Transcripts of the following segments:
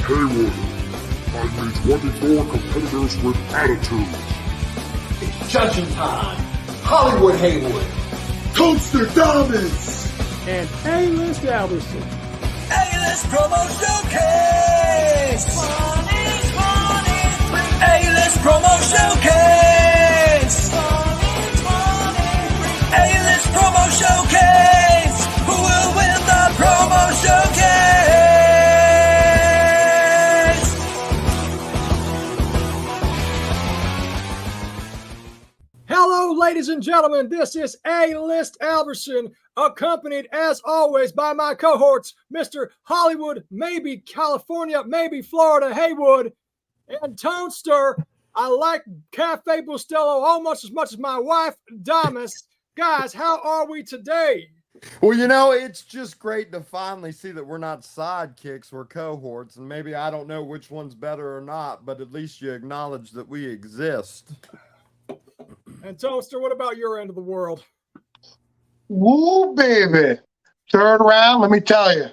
Haywood. Find me 24 competitors with attitude. It's judging time. Hollywood Haywood. Toadster Thomas. And A-List Alberson. A-List Promo Showcase! A-List Promo Showcase! A-List Promo Showcase! Who will win the Promo Showcase? Hello, ladies and gentlemen. This is A-List Alberson, accompanied, as always, by my cohorts, Mr. Hollywood, maybe California, maybe Florida, Haywood, and Toadster. I like Cafe Bustelo almost as much as my wife, Damas. Guys, how are we today? Well, you know, it's just great to finally see that we're not sidekicks, we're cohorts, and maybe I don't know which one's better or not, but at least you acknowledge that we exist. And Toaster, what about your end of the world? Woo, baby. Third round, let me tell you.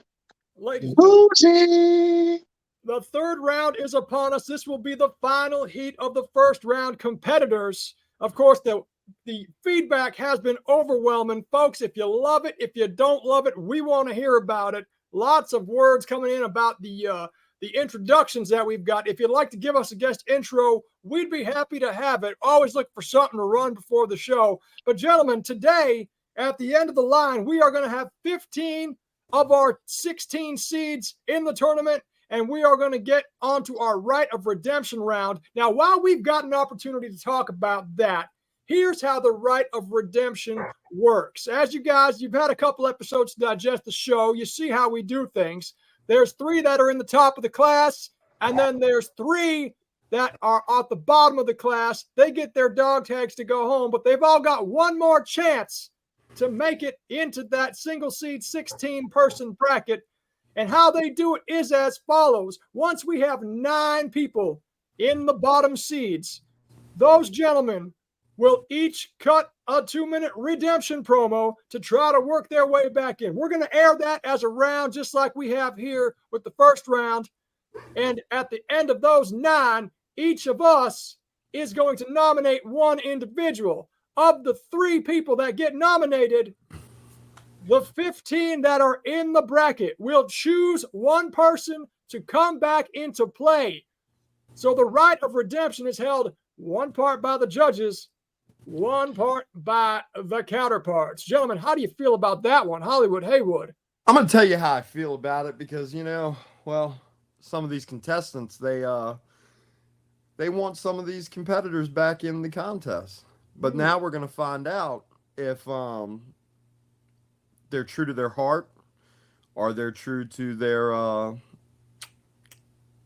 Ladies, Booty. the third round is upon us. This will be the final heat of the first round competitors. Of course, the feedback has been overwhelming. Folks, if you love it, if you don't love it, we want to hear about it. Lots of words coming in about the introductions that we've got. If you'd like to give us a guest intro, we'd be happy to have it. Always look for something to run before the show. But gentlemen, today, at the end of the line, we are going to have 15 of our 16 seeds in the tournament, and we are going to get onto our right of redemption round. Now, while we've got an opportunity to talk about that, here's how the right of redemption works. As you've had a couple episodes to digest the show. You see how we do things. There's 3 that are in the top of the class, and then there's 3 that are at the bottom of the class. They get their dog tags to go home, but they've all got one more chance to make it into that single seed 16-person bracket. And how they do it is as follows. Once we have 9 people in the bottom seeds, those gentlemen will each cut a 2-minute redemption promo to try to work their way back in. We're going to air that as a round, just like we have here with the first round. And at the end of those 9, each of us is going to nominate one individual. Of the 3 people that get nominated, the 15 that are in the bracket will choose one person to come back into play. So the right of redemption is held one part by the judges, one part by the counterparts. Gentlemen, how do you feel about that one? Hollywood Haywood. I'm going to tell you how I feel about it because, you know, well, some of these contestants, they want some of these competitors back in the contest. But now we're going to find out if they're true to their heart or they're true to their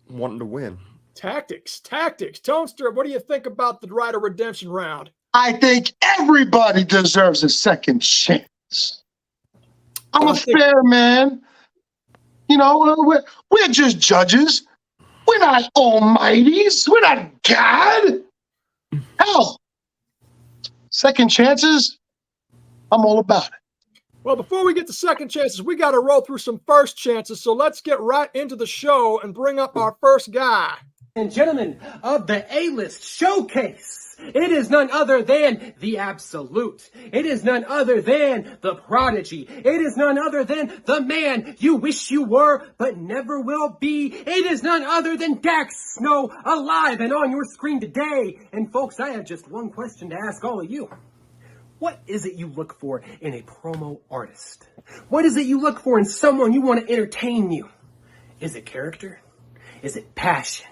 wanting to win. Tactics. Toadster, what do you think about the right of redemption round? I think everybody deserves a second chance. I'm a fair man. You know, we're just judges. We're not almighties. We're not God. Hell, second chances, I'm all about it. Well, before we get to second chances, we got to roll through some first chances. So let's get right into the show and bring up our first guy. And gentlemen of the A-List Showcase, it is none other than the Absolute. It is none other than the Prodigy. It is none other than the man you wish you were but never will be. It is none other than Dax Snow, alive and on your screen today. And folks, I have just one question to ask all of you. What is it you look for in a promo artist? What is it you look for in someone you want to entertain you? Is it character? Is it passion?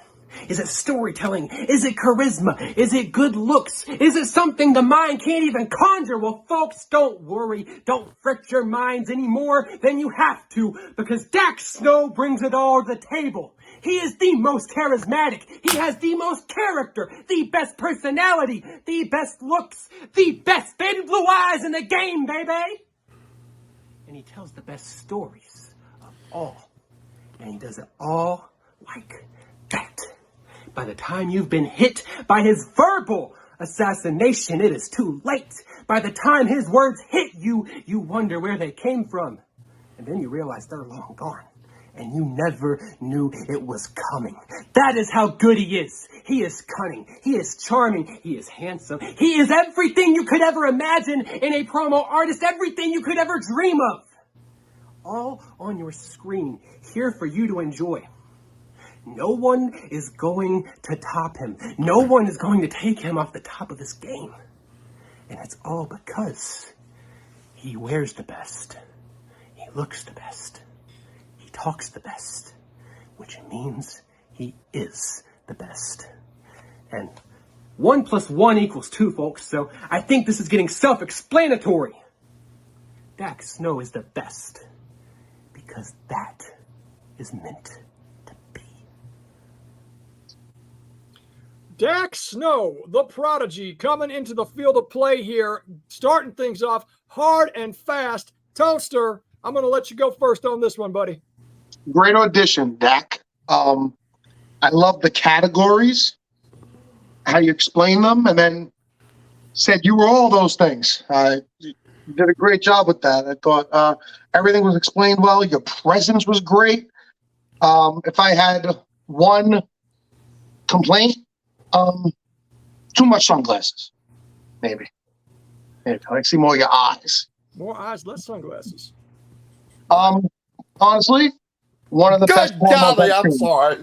Is it storytelling? Is it charisma? Is it good looks? Is it something the mind can't even conjure? Well, folks, don't worry. Don't fret your minds any more than you have to, because Dax Snow brings it all to the table. He is the most charismatic. He has the most character, the best personality, the best looks, the best faded blue eyes in the game, baby. And he tells the best stories of all. And he does it all like that. By the time you've been hit by his verbal assassination, it is too late. By the time his words hit you, you wonder where they came from. And then you realize they're long gone. and you never knew it was coming. That is how good he is. He is cunning. He is charming. He is handsome. He is everything you could ever imagine in a promo artist, everything you could ever dream of. All on your screen, here for you to enjoy. No one is going to top him. No one is going to take him off the top of his game. And it's all because he wears the best. He looks the best. He talks the best. Which means he is the best. And 1 + 1 = 2, folks. So I think this is getting self-explanatory. Dax Snow is the best. Because that is meant to be. Dax Snow, the prodigy, coming into the field of play here, starting things off hard and fast. Toaster, I'm going to let you go first on this one, buddy. Great audition, Dak. I love the categories, how you explain them, and then said you were all those things. You did a great job with that. I thought everything was explained well. Your presence was great. If I had one complaint, too much sunglasses. Maybe. I like to see more of your eyes. More eyes, less sunglasses. Honestly, one of the best. Good golly, I'm sorry.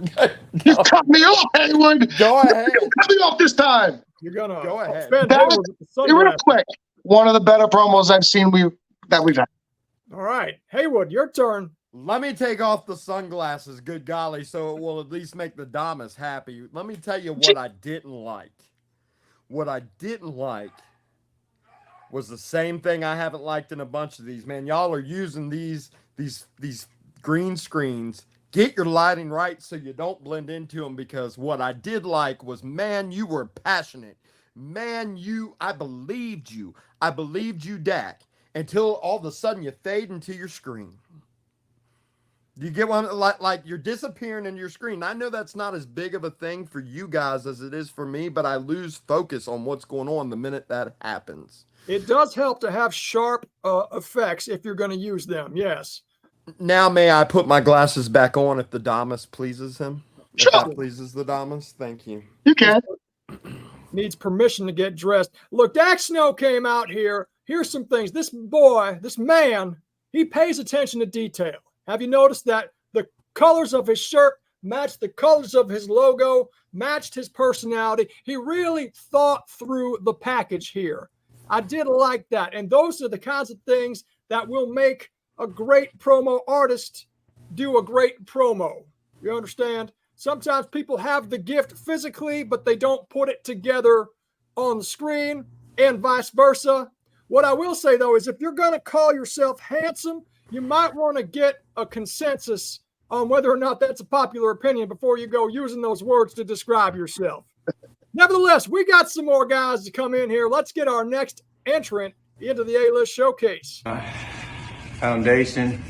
You cut me off, Haywood. Go ahead. You cut me off this time. You're going to Go ahead. offend That Hayward was- with the Real sunglasses. quick, one of the better promos I've seen that we've had. All right. Haywood, your turn. Let me take off the sunglasses, good golly, so it will at least make the Damas happy. Let me tell you what I didn't like. What I didn't like was the same thing I haven't liked in a bunch of these. Man, y'all are using these green screens. Get your lighting right so you don't blend into them, because what I did like was, man, you were passionate. Man, I believed you. I believed you, Dak, until all of a sudden you fade into your screen. You get one, like you're disappearing in your screen. I know that's not as big of a thing for you guys as it is for me, but I lose focus on what's going on the minute that happens. It does help to have sharp effects if you're going to use them. Yes. Now, may I put my glasses back on if the Damas pleases him? If Sure. that pleases the Damas? Thank you. You can. Needs permission to get dressed. Look, Dax Snow came out here. Here's some things. This boy, this man, he pays attention to detail. Have you noticed that the colors of his shirt matched the colors of his logo, matched his personality? He really thought through the package here. I did like that. And those are the kinds of things that will make a great promo artist do a great promo. You understand? Sometimes people have the gift physically, but they don't put it together on the screen, and vice versa. What I will say, though, is if you're going to call yourself handsome, you might want to get a consensus on whether or not that's a popular opinion before you go using those words to describe yourself. Nevertheless, we got some more guys to come in here. Let's get our next entrant into the A-List Showcase. Foundation,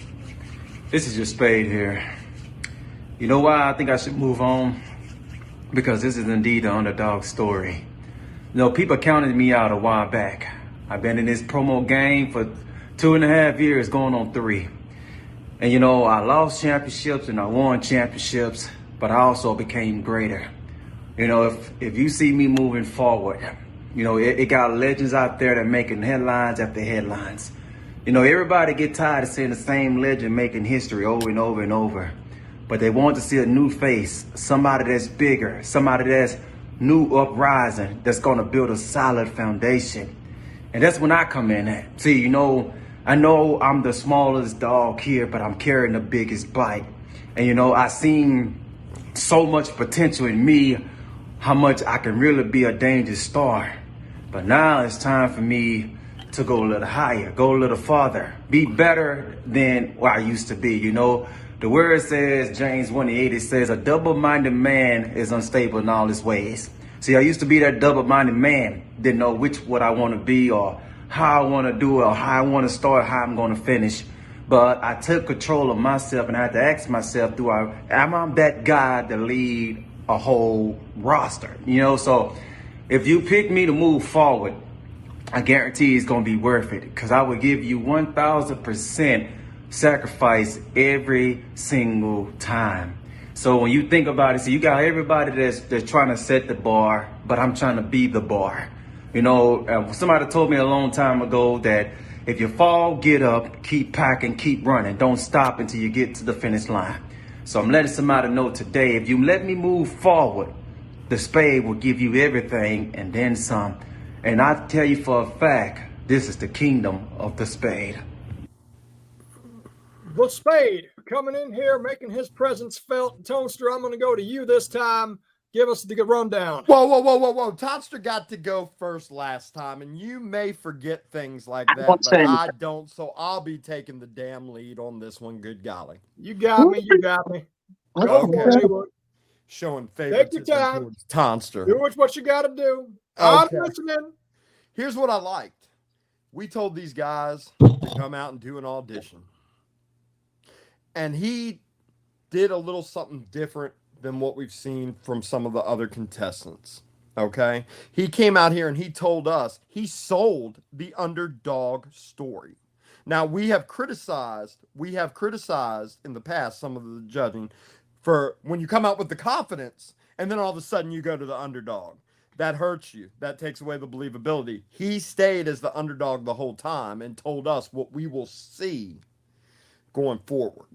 this is your Spade here. You know why I think I should move on? Because this is indeed the underdog story. You know, people counted me out a while back. I've been in this promo game for 2.5 years, going on 3. And you know, I lost championships and I won championships, but I also became greater. You know, if you see me moving forward, you know, it got legends out there that making headlines after headlines. You know, everybody get tired of seeing the same legend making history over and over and over. But they want to see a new face, somebody that's bigger, somebody that's new uprising, that's gonna build a solid foundation. And that's when I come in at. See, you know, I know I'm the smallest dog here, but I'm carrying the biggest bite. And you know, I seen so much potential in me, how much I can really be a dangerous star. But now it's time for me to go a little higher, go a little farther, be better than what I used to be. You know, the word says, James 1:8, it says, a double-minded man is unstable in all his ways. See, I used to be that double-minded man, didn't know what I want to be or how I want to do it or how I want to start, how I'm going to finish. But I took control of myself and I had to ask myself, am I that guy to lead a whole roster? You know, so if you pick me to move forward, I guarantee it's going to be worth it, because I will give you 1,000% sacrifice every single time. So when you think about it, see, you got everybody that's trying to set the bar, but I'm trying to be the bar. You know, somebody told me a long time ago that if you fall, get up, keep packing, keep running. Don't stop until you get to the finish line. So I'm letting somebody know today, if you let me move forward, the Spade will give you everything and then some. And I tell you for a fact, this is the kingdom of the Spade. The Spade coming in here, making his presence felt. Toaster, I'm going to go to you this time. Give us the rundown. Whoa. Tonster got to go first last time, and you may forget things like that, but I don't, so I'll be taking the damn lead on this one, good golly. You got me. Go for it, Haywood. Showing favoritism towards Tonster. Do what you got to do. Okay. I'm listening. Here's what I liked. We told these guys to come out and do an audition. And he did a little something different than what we've seen from some of the other contestants. Okay? He came out here and he told us he sold the underdog story. Now, we have criticized in the past some of the judging for when you come out with the confidence and then all of a sudden you go to the underdog. That hurts you. That takes away the believability. He stayed as the underdog the whole time and told us what we will see going forward.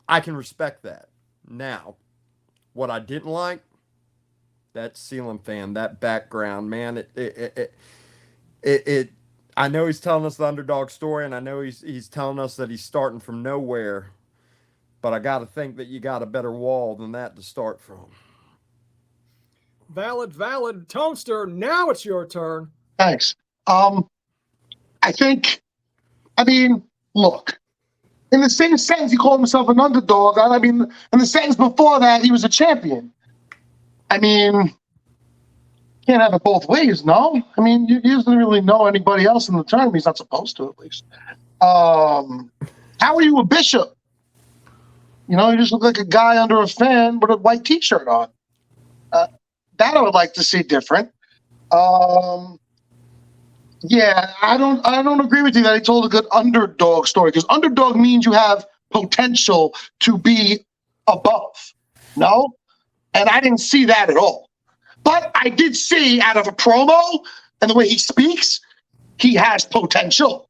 I can respect that. Now, what I didn't like, that ceiling fan, that background, man, I know he's telling us the underdog story, and I know he's telling us that he's starting from nowhere, but I got to think that you got a better wall than that to start from. Valid. Toaster, now it's your turn. Thanks. Look, in the same sentence, he called himself an underdog. I mean, in the sentence before that, he was a champion. I mean, can't have it both ways, no? I mean, he doesn't really know anybody else in the tournament. He's not supposed to, at least. How are you a bishop? You know, you just look like a guy under a fan with a white T-shirt on. That I would like to see different. Yeah, I don't agree with you that he told a good underdog story, because underdog means you have potential to be above. No? And I didn't see that at all. But I did see out of a promo and the way he speaks, he has potential.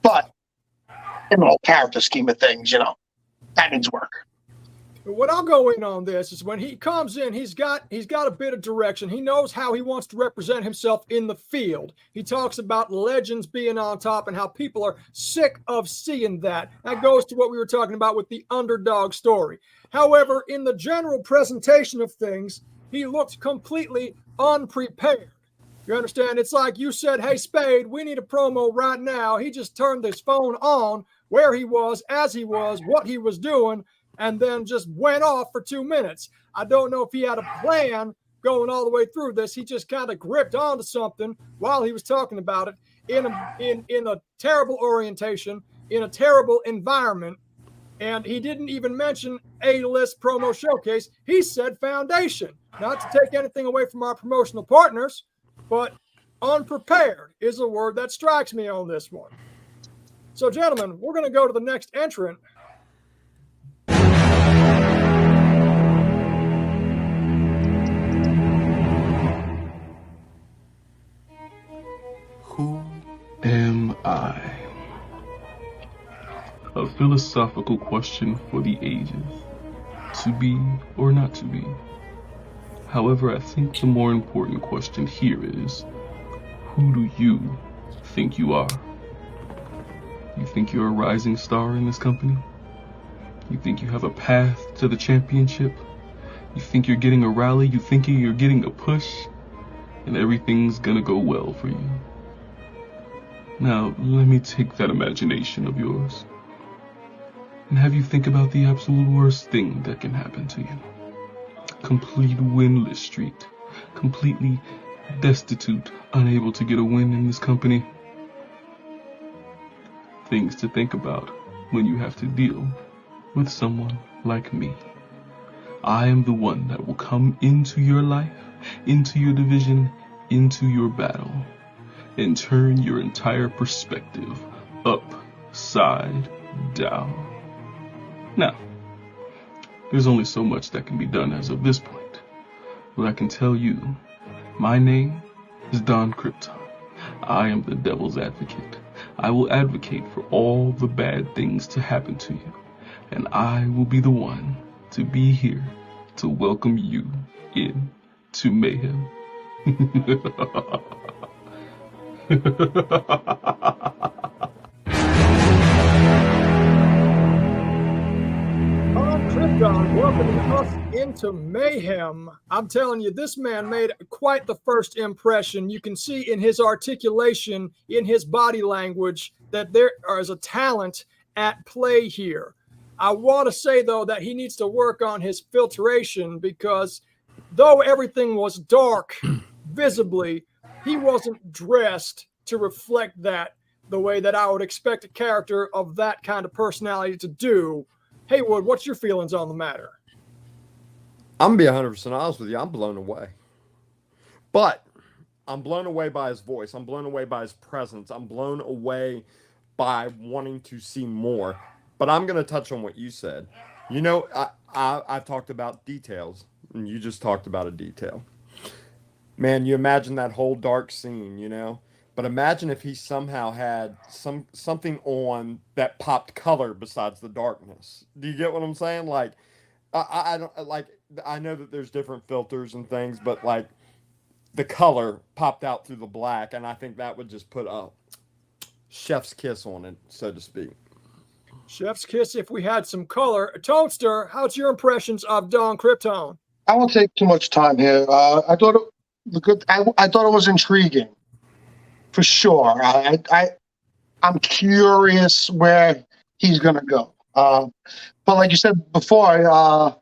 But in the whole character scheme of things, you know, that needs work. What I'll go in on this is when he comes in, he's got a bit of direction. He knows how he wants to represent himself in the field. He talks about legends being on top and how people are sick of seeing that. That goes to what we were talking about with the underdog story. However, in the general presentation of things, he looked completely unprepared. You understand? It's like you said, hey, Spade, we need a promo right now. He just turned his phone on where he was, as he was, what he was doing, and then just went off for 2 minutes. I don't know if he had a plan going all the way through this. He just kind of gripped onto something while he was talking about it in a terrible orientation, in a terrible environment. And he didn't even mention A-list promo showcase. He said foundation. Not to take anything away from our promotional partners, but unprepared is a word that strikes me on this one. So, gentlemen, we're going to go to the next entrant. Who am I? A philosophical question for the ages. To be or not to be. However, I think the more important question here is, who do you think you are? You think you're a rising star in this company? You think you have a path to the championship? You think you're getting a rally? You think you're getting a push? And everything's gonna go well for you. Now, let me take that imagination of yours and have you think about the absolute worst thing that can happen to you. Complete winless streak, completely destitute, unable to get a win in this company. Things to think about when you have to deal with someone like me. I am the one that will come into your life, into your division, into your battle, and turn your entire perspective side down. Now, there's only so much that can be done as of this point, but I can tell you, my name is Don Krypton. I am the devil's advocate. I will advocate for all the bad things to happen to you, and I will be the one to be here to welcome you in to mayhem. Krypton welcoming us into mayhem. I'm telling you, this man made quite the first impression. You can see in his articulation, in his body language, that there is a talent at play here. I want to say, though, that he needs to work on his filtration because though everything was dark visibly, he wasn't dressed to reflect that the way that I would expect a character of that kind of personality to do. Haywood, what's your feelings on the matter? I'm going to be 100% honest with you. I'm blown away. But I'm blown away by his voice. I'm blown away by his presence. I'm blown away by wanting to see more. But I'm going to touch on what you said. You know, I've talked about details, and you just talked about a detail. Man, you imagine that whole dark scene, you know? But imagine if he somehow had something on that popped color besides the darkness. Do you get what I'm saying? Like, I don't like. I know that there's different filters and things, but like the color popped out through the black, and I think that would just put a chef's kiss on it, so to speak. Chef's kiss if we had some color. Toadster, how's your impressions of Don Krypton? I won't take too much time here. I thought it was intriguing. For sure. I'm curious where he's going to go. But like you said before,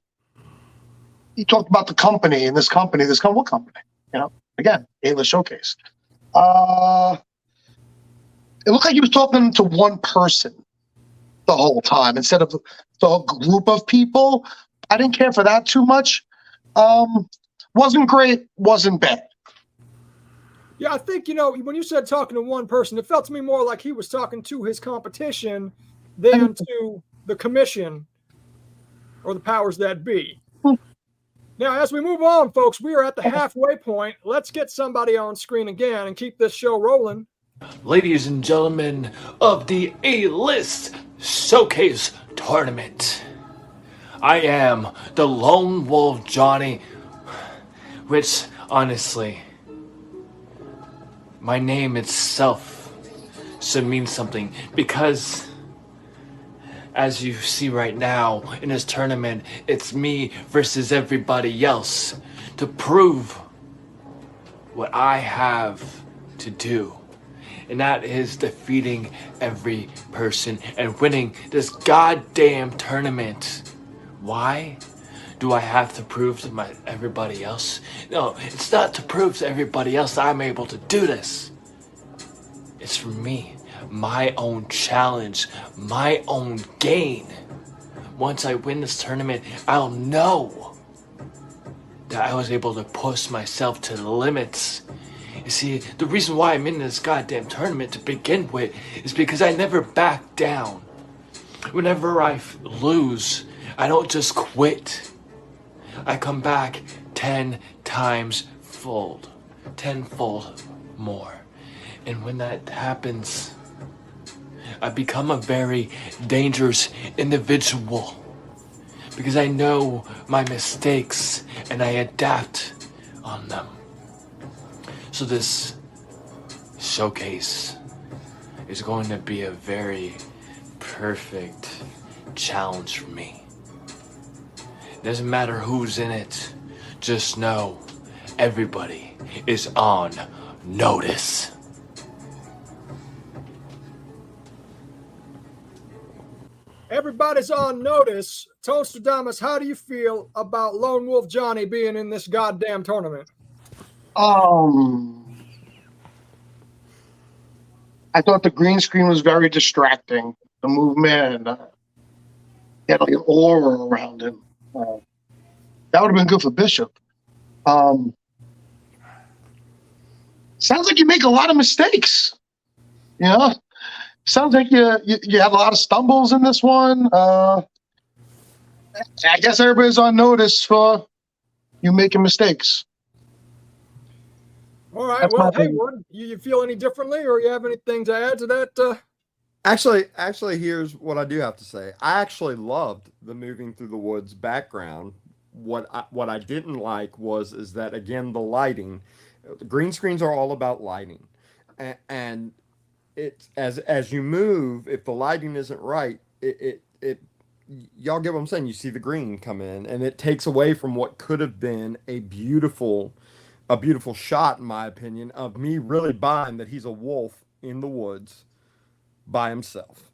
you talked about the company and what company? You know, again, A-List Showcase. It looked like he was talking to one person the whole time instead of the group of people. I didn't care for that too much. Wasn't great, wasn't bad. Yeah, I think, you know, when you said talking to one person, it felt to me more like he was talking to his competition than to the commission or the powers that be. Now, as we move on, folks, we are at the halfway point. Let's get somebody on screen again and keep this show rolling. Ladies and gentlemen of the A-List Showcase Tournament, I am the Lone Wolf Johnny, which, honestly, my name itself should mean something because, as you see right now in this tournament, it's me versus everybody else to prove what I have to do. And that is defeating every person and winning this goddamn tournament. Why do I have to prove to everybody else? No, it's not to prove to everybody else that I'm able to do this. It's for me, my own challenge, my own gain. Once I win this tournament, I'll know that I was able to push myself to the limits. You see, the reason why I'm in this goddamn tournament to begin with is because I never back down. Whenever I lose, I don't just quit. I come back 10 times fold, tenfold more. And when that happens, I become a very dangerous individual because I know my mistakes and I adapt on them. So this showcase is going to be a very perfect challenge for me. Doesn't matter who's in it, just know everybody is on notice. Everybody's on notice. Toastadamus, how do you feel about Lone Wolf Johnny being in this goddamn tournament? I thought the green screen was very distracting. The movement and he had like an aura around him. That would have been good for Bishop. Sounds like you make a lot of mistakes. You know, Sounds like you had a lot of stumbles in this one. I guess everybody's on notice for you making mistakes. All right. That's Well, my opinion. Haywood, you feel any differently, or you have anything to add to that? Actually, here's what I do have to say. I actually loved the moving through the woods background. What I didn't like is that, again, the lighting. The green screens are all about lighting, and it's as you move, if the lighting isn't right, it y'all get what I'm saying. You see the green come in, and it takes away from what could have been a beautiful shot, in my opinion, of me really buying that he's a wolf in the woods by himself.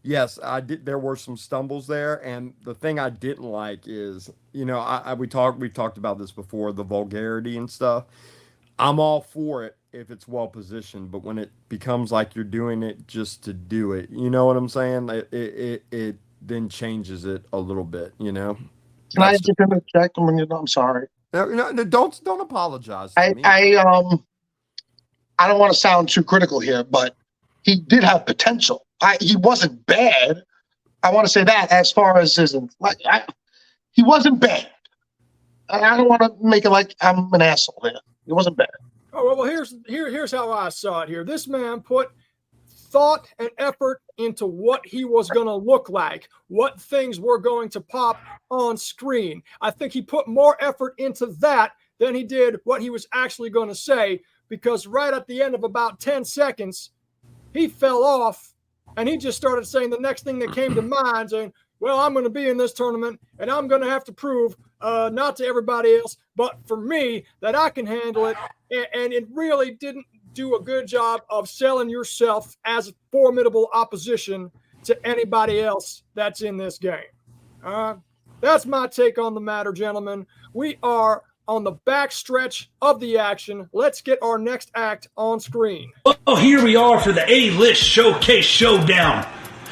Yes, I did. There were some stumbles there, and the thing I didn't like is, we've talked about this before, the vulgarity and stuff. I'm all for it if it's well positioned, but when it becomes like you're doing it just to do it, you know what I'm saying? It then changes it a little bit, Can I just interject? I'm sorry. No, don't apologize to me. I don't want to sound too critical here, but he did have potential. He wasn't bad. I want to say that as far as he wasn't bad. I don't want to make it like I'm an asshole there. It wasn't bad. Oh well, here's how I saw it here. This man put thought and effort into what he was going to look like, what things were going to pop on screen. I think he put more effort into that than he did what he was actually going to say, because right at the end of about 10 seconds, he fell off and he just started saying the next thing that came to mind, saying, well, I'm going to be in this tournament and I'm going to have to prove, not to everybody else, but for me, that I can handle it. And it really didn't do a good job of selling yourself as a formidable opposition to anybody else that's in this game. That's my take on the matter, gentlemen. We are on the back stretch of the action. Let's get our next act on screen. Well, here we are for the A-List Showcase Showdown.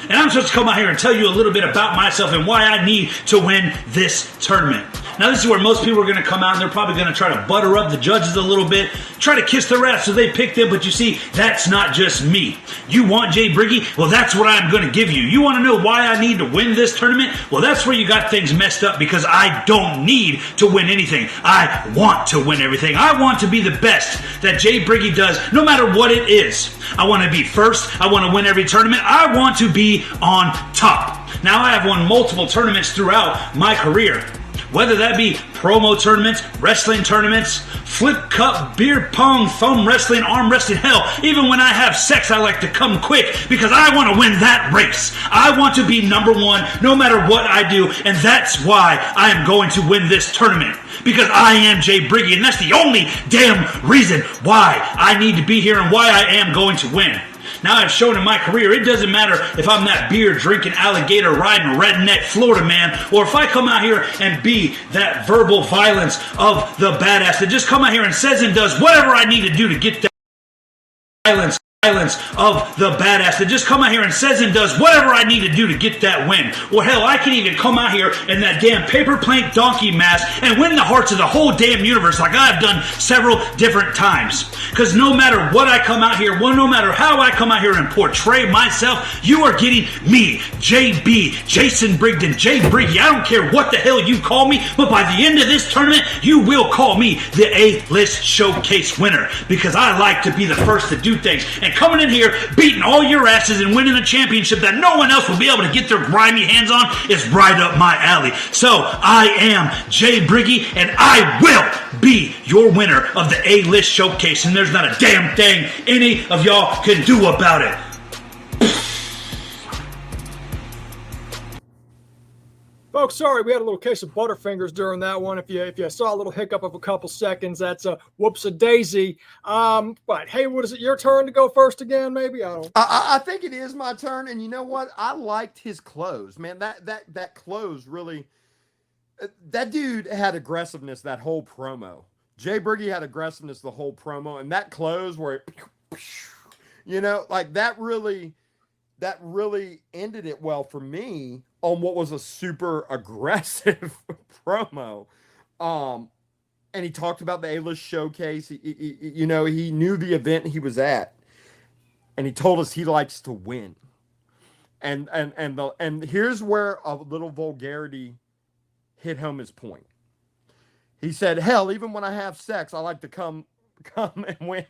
And I'm supposed to come out here and tell you a little bit about myself and why I need to win this tournament. Now, this is where most people are going to come out and they're probably going to try to butter up the judges a little bit, try to kiss their ass so they pick them, but you see, that's not just me. You want Jay Briggy? Well, that's what I'm going to give you. You want to know why I need to win this tournament? Well, that's where you got things messed up, because I don't need to win anything. I want to win everything. I want to be the best that Jay Briggy does, no matter what it is. I want to be first. I want to win every tournament. I want to be on top. Now, I have won multiple tournaments throughout my career. Whether that be promo tournaments, wrestling tournaments, flip cup, beer pong, thumb wrestling, arm wrestling, hell, even when I have sex, I like to come quick because I want to win that race. I want to be number one no matter what I do, and that's why I am going to win this tournament. Because I am Jay Briggy, and that's the only damn reason why I need to be here and why I am going to win. Now, I've shown in my career, it doesn't matter if I'm that beer drinking, alligator riding, redneck Florida man, or if I come out here and be that verbal violence of the badass that just come out here and says and does whatever I need to do to get that violence of the badass that just come out here and says and does whatever I need to do to get that win. Or hell, I can even come out here in that damn paper plane donkey mask and win the hearts of the whole damn universe like I've done several different times. Because no matter what I come out here, no matter how I come out here and portray myself, you are getting me, JB, Jason Brigden, Jay Briggy. I don't care what the hell you call me, but by the end of this tournament, you will call me the A-List Showcase winner. Because I like to be the first to do things. And coming in here, beating all your asses and winning a championship that no one else will be able to get their grimy hands on is right up my alley. So I am Jay Briggy, and I will be your winner of the A-List Showcase, and there's not a damn thing any of y'all can do about it. Folks, sorry, we had a little case of Butterfingers during that one. If you saw a little hiccup of a couple seconds, that's a whoops-a-daisy. But Haywood, is it your turn to go first again? Maybe I think it is my turn, and you know what? I liked his clothes, man. That clothes really. That dude had aggressiveness that whole promo. Jay Briggy had aggressiveness the whole promo, and that clothes where it, like that really ended it well for me on what was a super aggressive promo. And he talked about the A-List Showcase. He knew the event he was at. and he told us he likes to win. And here's where a little vulgarity hit home his point. He said, "Hell, even when I have sex, I like to come and win,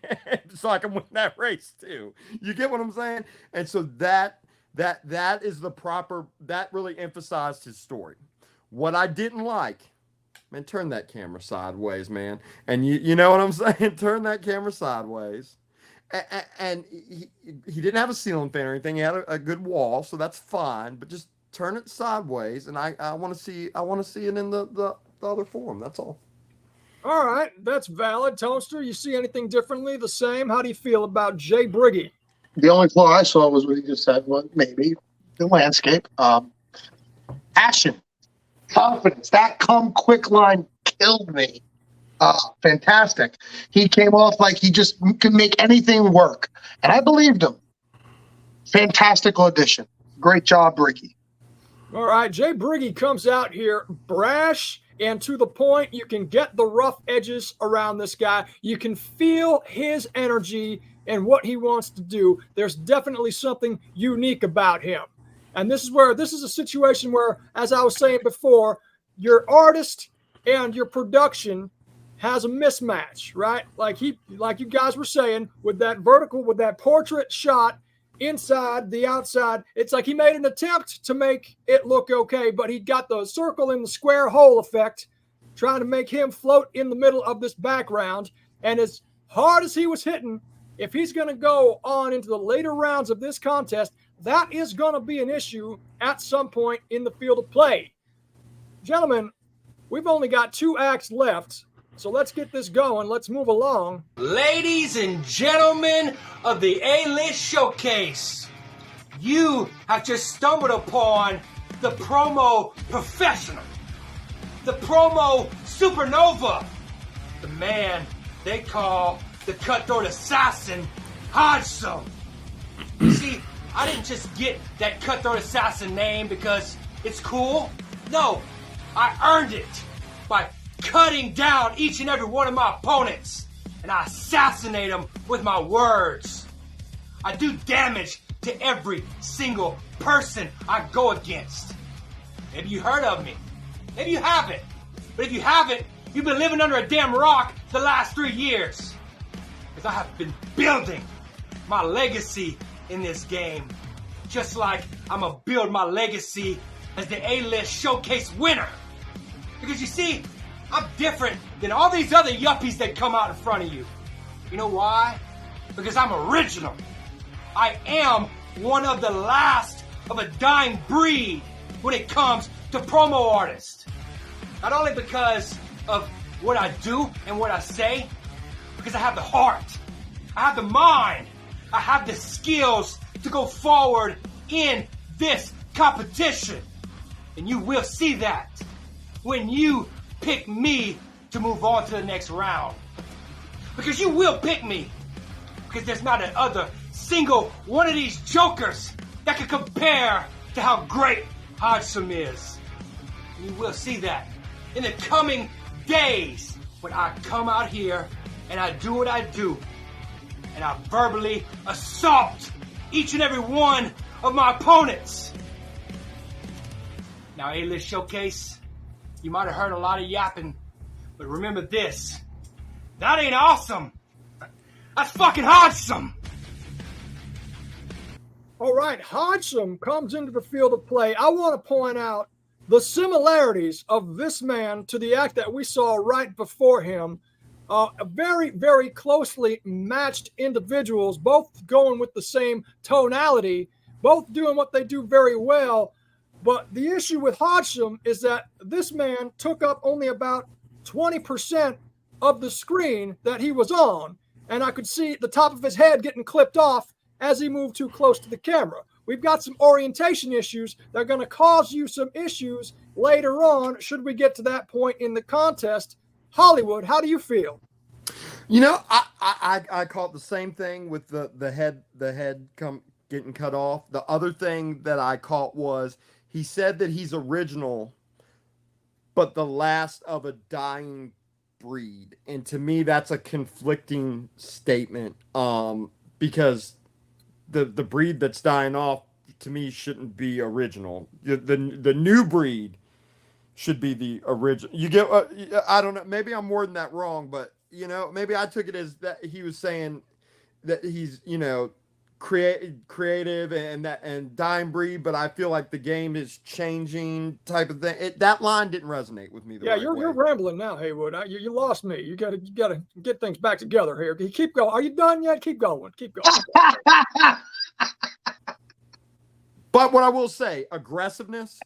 so I can win that race too." You get what I'm saying? And so that is the proper. That really emphasized his story. What I didn't like, man, turn that camera sideways, man. And you know what I'm saying? Turn that camera sideways. And he didn't have a ceiling fan or anything. He had a good wall, so that's fine. But just turn it sideways, and I want to see it in the other form. That's all. All right, that's valid. Toaster, you see anything differently? The same? How do you feel about Jay Briggy? The only flaw I saw was what he just said. Well, maybe the landscape, passion, confidence. That come quick line killed me. Fantastic. He came off like he just could make anything work, and I believed him. Fantastic audition. Great job, Briggy. All right, Jay Briggy comes out here brash and to the point. You can get the rough edges around this guy. You can feel his energy and what he wants to do. There's definitely something unique about him. And this is a situation where, as I was saying before, your artist and your production has a mismatch, right? Like you guys were saying, with that vertical, with that portrait shot, inside, the outside, it's like he made an attempt to make it look okay, but he got the circle in the square hole effect, trying to make him float in the middle of this background. And as hard as he was hitting, if he's going to go on into the later rounds of this contest, that is going to be an issue at some point in the field of play. Gentlemen, we've only got 2 acts left, so let's get this going. Let's move along. Ladies and gentlemen of the A-List Showcase, you have just stumbled upon the promo professional, the promo supernova, the man they call the cutthroat assassin, Hodgson. You see, I didn't just get that cutthroat assassin name because it's cool. No, I earned it by cutting down each and every one of my opponents, and I assassinate them with my words. I do damage to every single person I go against. Maybe you heard of me. Maybe you haven't. But if you haven't, you've been living under a damn rock the last 3 years. Because I have been building my legacy in this game. Just like I'm going to build my legacy as the A-List Showcase winner. Because you see, I'm different than all these other yuppies that come out in front of you. You know why? Because I'm original. I am one of the last of a dying breed when it comes to promo artists. Not only because of what I do and what I say, because I have the heart, I have the mind, I have the skills to go forward in this competition. And you will see that when you pick me to move on to the next round. Because you will pick me. Because there's not another single one of these jokers that can compare to how great Hodgson is. And you will see that in the coming days when I come out here and I do what I do. And I verbally assault each and every one of my opponents. Now, A-List Showcase, you might have heard a lot of yapping, but remember this. That ain't awesome. That's fucking Hodgson. All right, Hodgson comes into the field of play. I want to point out the similarities of this man to the act that we saw right before him. Very, very closely matched individuals, both going with the same tonality, both doing what they do very well. But the issue with Hodgson is that this man took up only about 20% of the screen that he was on. And I could see the top of his head getting clipped off as he moved too close to the camera. We've got some orientation issues that are going to cause you some issues later on, should we get to that point in the contest. Hollywood, how do you feel? You know, I caught the same thing with the head getting cut off. The other thing that I caught was he said that he's original, but the last of a dying breed. And to me, that's a conflicting statement, because the breed that's dying off to me shouldn't be original. The new breed should be the original. You get I don't know, maybe I'm more than that wrong, but you know, maybe I took it as that he was saying that he's, you know, creative and dying breed, but I feel like the game is changing type of thing. That line didn't resonate with me. You're rambling now, Haywood. You lost me. You got to get things back together here. Keep going. Are you done yet? Keep going. Keep going. But what I will say, aggressiveness,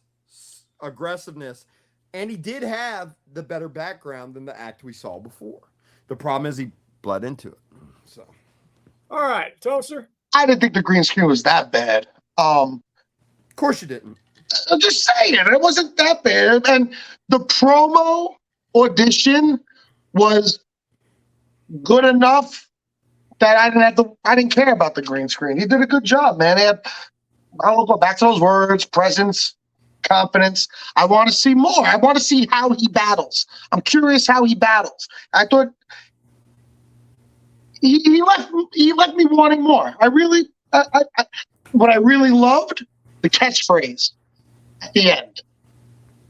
and he did have the better background than the act we saw before. The problem is he bled into it. So, all right, Toaster. I didn't think the green screen was that bad. Of course you didn't. I'm just saying, it wasn't that bad. And the promo audition was good enough that I didn't care about the green screen. He did a good job, man. I'll go back to those words: presence, confidence. I want to see more. I want to see how he battles. I'm curious how he battles. I thought he left me wanting more. What I really loved, the catchphrase at the end.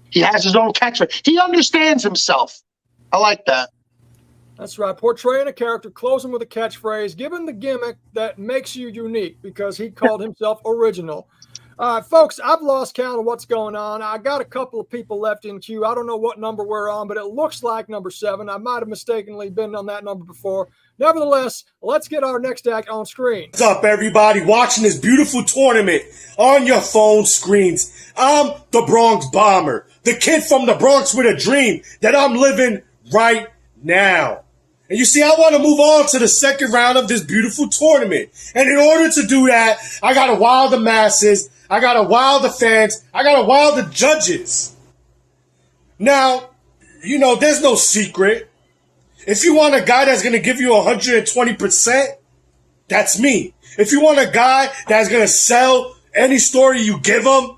He has his own catchphrase. He understands himself. I like that. That's right. Portraying a character, closing with a catchphrase, given the gimmick that makes you unique, because he called himself original. All right, folks, I've lost count of what's going on. I got a couple of people left in queue. I don't know what number we're on, but it looks like number 7. I might have mistakenly been on that number before. Nevertheless, let's get our next act on screen. What's up, everybody watching this beautiful tournament on your phone screens? I'm the Bronx Bomber, the kid from the Bronx with a dream that I'm living right now. And you see, I want to move on to the second round of this beautiful tournament. And in order to do that, I got to wow the masses. I got to wow the fans. I got to wow the judges. Now, you know, there's no secret. If you want a guy that's going to give you 120%, that's me. If you want a guy that's going to sell any story you give him,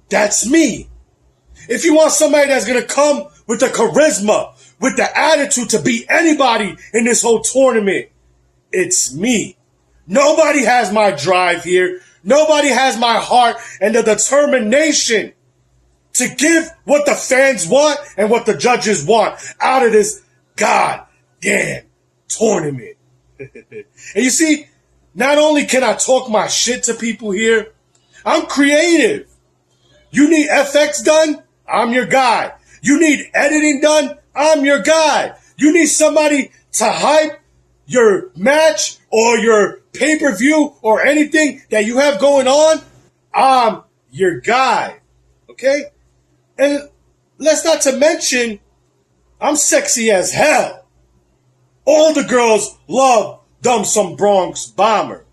that's me. If you want somebody that's going to come with the charisma, with the attitude to beat anybody in this whole tournament, it's me. Nobody has my drive here. Nobody has my heart and the determination to give what the fans want and what the judges want out of this goddamn tournament. And you see, not only can I talk my shit to people here, I'm creative. You need FX done? I'm your guy. You need editing done? I'm your guy. You need somebody to hype your match or your pay-per-view or anything that you have going on? I'm your guy. Okay? And let's not to mention, I'm sexy as hell. All the girls love some Bronx Bomber.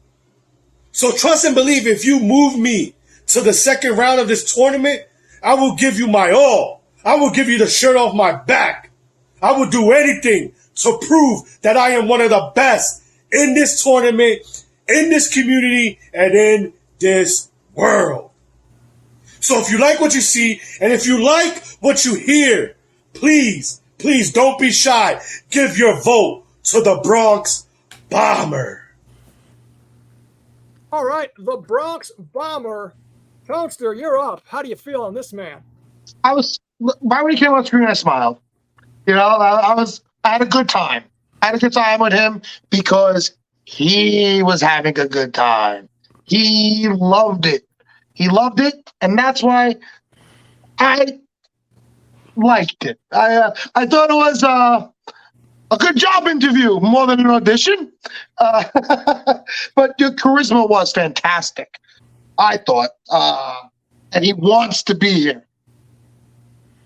So trust and believe, if you move me to the second round of this tournament, I will give you my all. I will give you the shirt off my back. I will do anything to prove that I am one of the best in this tournament, in this community, and in this world. So if you like what you see, and if you like what you hear, please don't be shy. Give your vote to the Bronx Bomber. All right, the Bronx Bomber. Toadster, you're up. How do you feel on this man? Right when he came on screen, I smiled. You know, I had a good time. I had a good time with him because he was having a good time. He loved it. He loved it, and that's why I liked it. I thought it was a good job interview more than an audition. But your charisma was fantastic, I thought. And he wants to be here.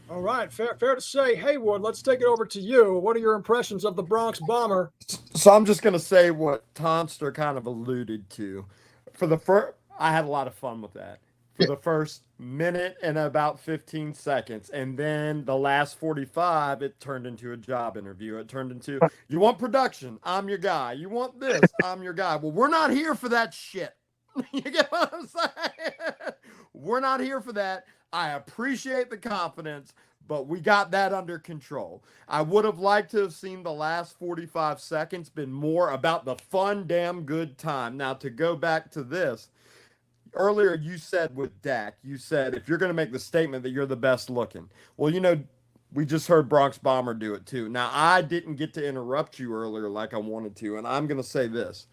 All right, fair to say. Haywood, let's take it over to you. What are your impressions of the Bronx Bomber? So I'm just going to say what Tonster kind of alluded to. For the first, I had a lot of fun with that. For the first minute and about 15 seconds. And then the last 45, it turned into a job interview. It turned into, you want production? I'm your guy. You want this? I'm your guy. Well, we're not here for that shit. You get what I'm saying? We're not here for that. I appreciate the confidence, but we got that under control. I would have liked to have seen the last 45 seconds been more about the fun, damn good time. Now, to go back to this, earlier you said with Dak, you said if you're going to make the statement that you're the best looking. Well, you know, we just heard Bronx Bomber do it too. Now, I didn't get to interrupt you earlier like I wanted to, and I'm going to say this.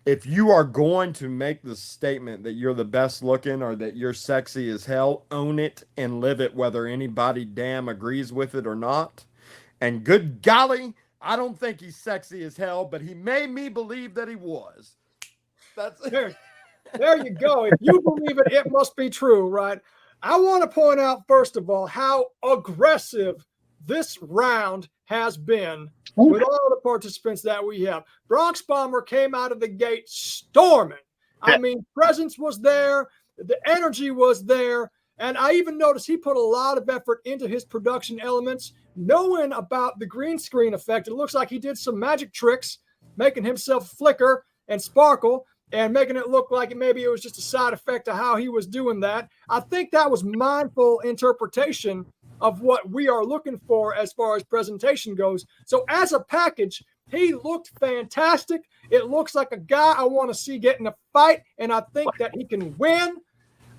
If you are going to make the statement that you're the best looking or that you're sexy as hell, own it and live it, whether anybody damn agrees with it or not. And good golly, I don't think he's sexy as hell, but he made me believe that he was. That's there. There you go. If you believe it, it must be true, right? I want to point out, first of all, how aggressive this round has been with all the participants that we have. Bronx Bomber came out of the gate storming. I mean, presence was there, the energy was there, and I even noticed he put a lot of effort into his production elements, knowing about the green screen effect. It looks like he did some magic tricks, making himself flicker and sparkle, and making it look like maybe it was just a side effect of how he was doing that. I think that was mindful interpretation of what we are looking for as far as presentation goes. So as a package, he looked fantastic. It looks like a guy I want to see get in a fight, and I think that he can win.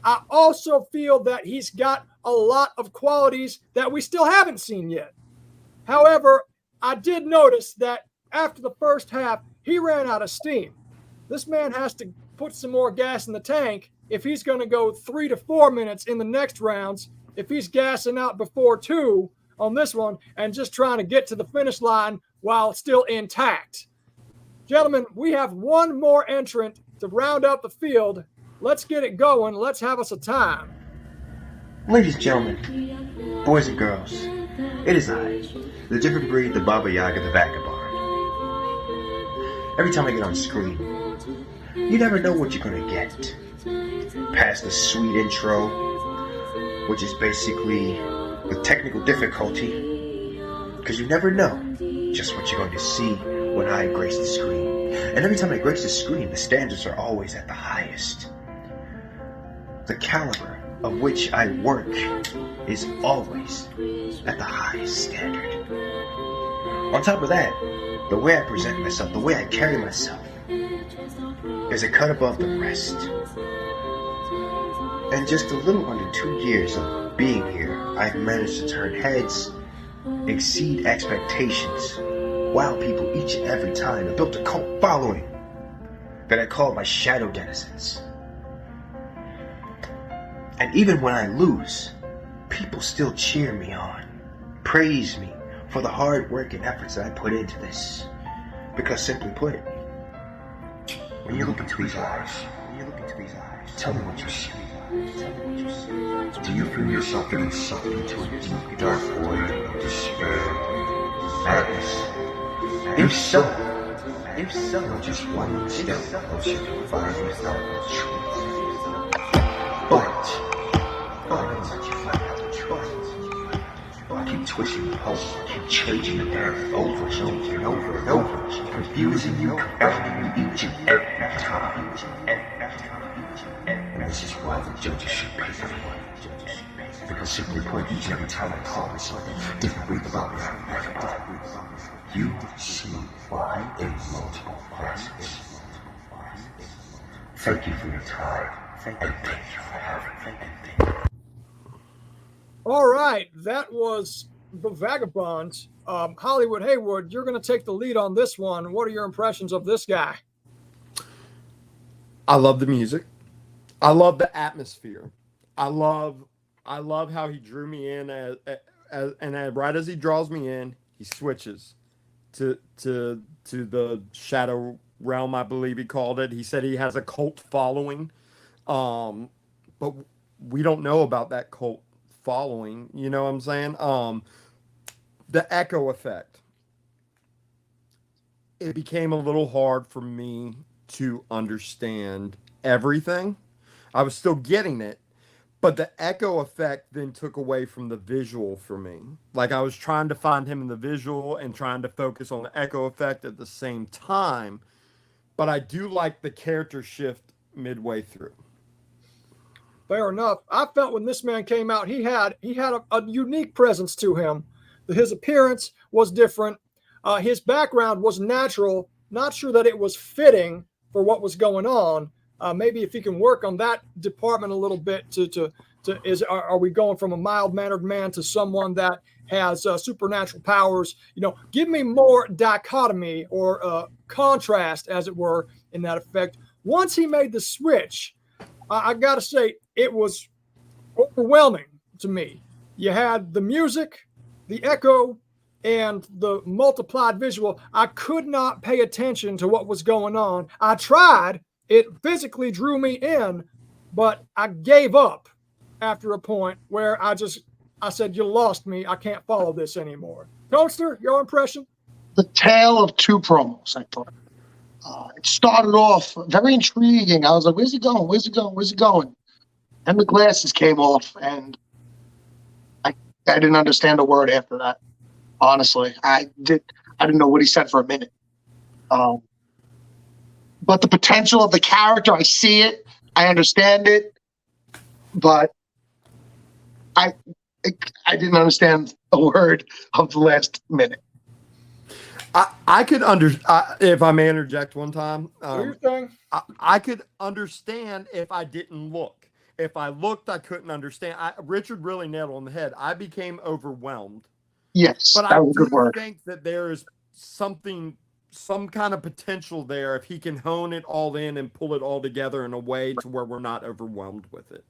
I also feel that he's got a lot of qualities that we still haven't seen yet. However, I did notice that after the first half, he ran out of steam. This man has to put some more gas in the tank if he's going to go 3 to 4 minutes in the next rounds, if he's gassing out before 2 on this one and just trying to get to the finish line while still intact. Gentlemen, we have one more entrant to round out the field. Let's get it going. Let's have us a time. Ladies and gentlemen, boys and girls, it is I, the different breed, the Baba Yaga, the Vagabond. Every time I get on screen, you never know what you're going to get. Past the sweet intro, which is basically the technical difficulty, because you never know just what you're going to see when I grace the screen. And every time I grace the screen, the standards are always at the highest. The caliber of which I work is always at the highest standard. On top of that, the way I present myself, the way I carry myself, is a cut above the rest. In just a little under 2 years of being here, I've managed to turn heads, exceed expectations, wow people each and every time. I built a cult following that I call my shadow denizens. And even when I lose, people still cheer me on, praise me for the hard work and efforts that I put into this. Because simply put, when you look into these eyes, tell me what you see. Do you feel yourself getting sucked into a deep, dark void of despair, madness? If so, you're just one step closer to finding out the truth. But I keep twisting the pulse, keep changing the path over and over and over, confusing you, confounding you each and every time. And this is why the judges should pay everyone. Because simply put, each and every time I call myself a different breed about me, you see why in multiple facets. Thank you for your time, and thank you for having me. All right, that was the Vagabond. Hollywood Haywood, you're going to take the lead on this one. What are your impressions of this guy? I love the music. I love the atmosphere. I love how he drew me in and right as he draws me in, he switches to the shadow realm, I believe he called it. He said he has a cult following. But we don't know about that cult following, you know what I'm saying? The echo effect. It became a little hard for me to understand everything. I was still getting it, but the echo effect then took away from the visual for me. Like I was trying to find him in the visual and trying to focus on the echo effect at the same time, but I do like the character shift midway through. Fair enough. I felt when this man came out, he had a unique presence to him. His appearance was different. His background was natural. Not sure that it was fitting for what was going on. Maybe if he can work on that department a little bit are we going from a mild-mannered man to someone that has supernatural powers? Give me more dichotomy or contrast, as it were, in that effect. Once he made the switch, I got to say, it was overwhelming to me. You had the music, the echo, and the multiplied visual. I could not pay attention to what was going on. I tried. It physically drew me in, but I gave up after a point where I said, you lost me. I can't follow this anymore. Toaster, your impression? The tale of two promos, I thought. It started off very intriguing. I was like, where's he going? Where's he going? Where's he going? And the glasses came off, and I didn't understand a word after that. Honestly, I didn't know what he said for a minute. But the potential of the character, I see it, I understand it, but I didn't understand a word of the last minute. I could if I may interject one time. I could understand if I didn't look. If I looked, I couldn't understand. Richard really nailed it on the head. I became overwhelmed. Yes, but that I was a good do word. think that there is some kind of potential there if he can hone it all in and pull it all together in a way to where we're not overwhelmed with it.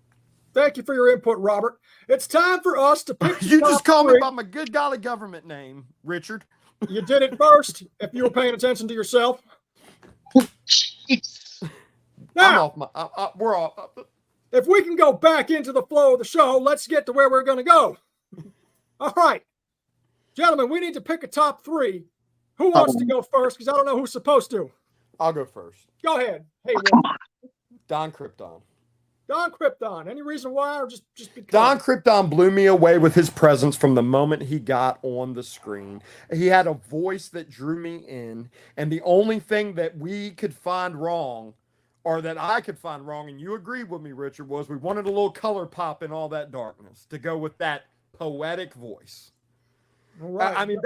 Thank you for your input, Robert. It's time for us to pick. You just called me by my good golly government name, Richard. You did it first. If you were paying attention to yourself. Now, we're off. If we can go back into the flow of the show, let's get to where we're going to go. All right, gentlemen, we need to pick a top three. Who wants to go first? Because I don't know who's supposed to. I'll go first. Go ahead. Hey, Don Krypton. Don Krypton. Any reason why, or just because? Don Krypton blew me away with his presence from the moment he got on the screen. He had a voice that drew me in, and the only thing that we could find wrong, or that I could find wrong, and you agreed with me, Richard, was we wanted a little color pop in all that darkness to go with that poetic voice. Right. I mean,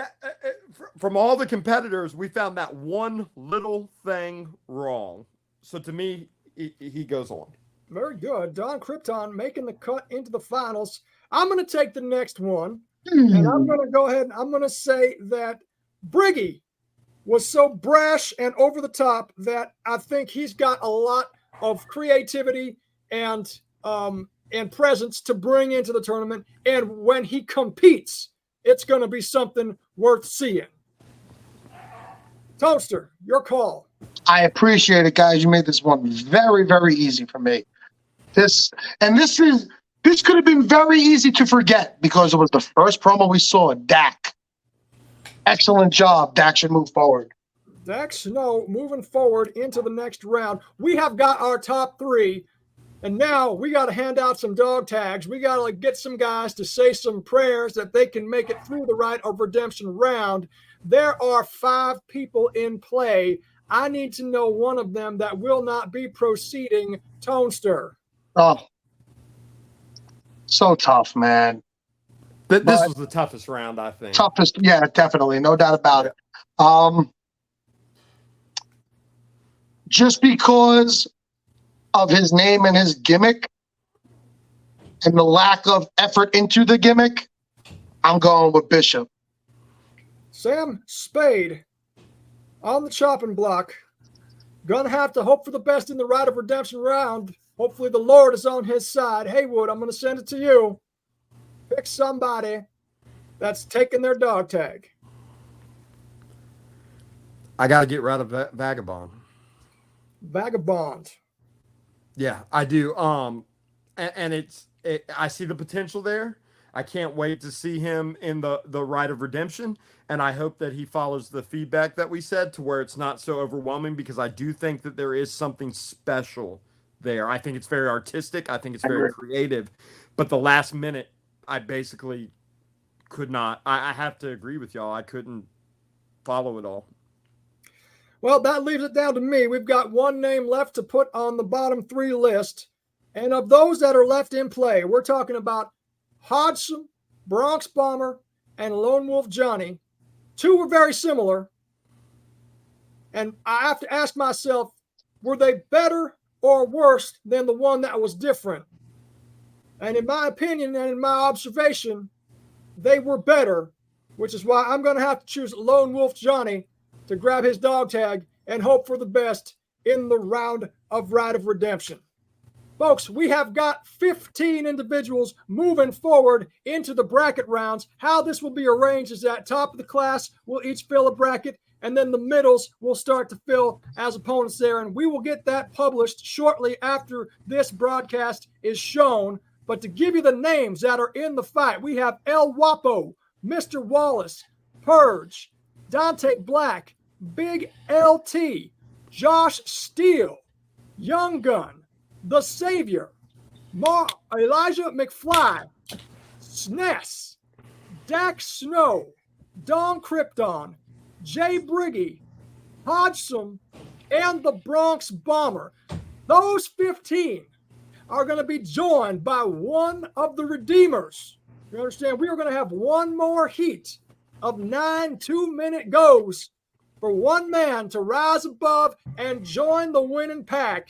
from all the competitors, we found that one little thing wrong. So to me, he goes on. Very good. Don Krypton making the cut into the finals. I'm going to take the next one, and I'm going to go ahead and I'm going to say that Briggy was so brash and over the top that I think he's got a lot of creativity and presence to bring into the tournament. And when he competes, it's going to be something worth seeing. Toaster, your call. I appreciate it, guys. You made this one very, very easy for me. This could have been very easy to forget because it was the first promo we saw. Dak. Excellent job. Dak should move forward. Dak Snow moving forward into the next round. We have got our top three, and now we got to hand out some dog tags. We got to get some guys to say some prayers that they can make it through the Rite of Redemption round. There are 5 people in play. I need to know one of them that will not be proceeding. Tonester. Oh, so tough, man. This was the toughest round, I think. Toughest, yeah, definitely, no doubt about it. Just because of his name and his gimmick and the lack of effort into the gimmick, I'm going with Bishop. Sam Spade on the chopping block. Gonna have to hope for the best in the Rite of Redemption round. Hopefully the Lord is on his side. Haywood, I'm going to send it to you. Pick somebody that's taking their dog tag. I got to get rid of Vagabond. Vagabond. Yeah, I do. And I see the potential there. I can't wait to see him in the Rite of Redemption, and I hope that he follows the feedback that we said to where it's not so overwhelming, because I do think that there is something special there. I think it's very artistic. I think it's very creative. But the last minute, I basically could not. I have to agree with y'all. I couldn't follow it all. Well, that leaves it down to me. We've got one name left to put on the bottom 3 list, And of those that are left in play, we're talking about Hodgson, Bronx Bomber, and Lone Wolf Johnny. Two were very similar. And I have to ask myself, were they better or worse than the one that was different? And in my opinion and in my observation, they were better, which is why I'm going to have to choose Lone Wolf Johnny to grab his dog tag and hope for the best in the round of Ride of Redemption. Folks, we have got 15 individuals moving forward into the bracket rounds. How this will be arranged is that top of the class will each fill a bracket, and then the middles will start to fill as opponents there. And we will get that published shortly after this broadcast is shown. But to give you the names that are in the fight, we have El Wapo, Mr. Wallace, Purge, Dante Black, Big LT, Josh Steele, Young Gun, The Savior, Elijah McFly, Sness, Dak Snow, Don Krypton, Jay Briggy, Hodgson, and the Bronx Bomber. Those 15 are going to be joined by one of the Redeemers. You understand? We are going to have one more heat of 9 2-minute goes for one man to rise above and join the winning pack.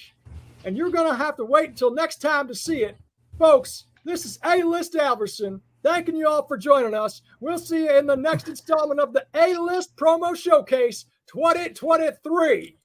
And you're going to have to wait until next time to see it. Folks, this is A-List Alverson. Thanking you all for joining us. We'll see you in the next installment of the A-List Promo Showcase 2023.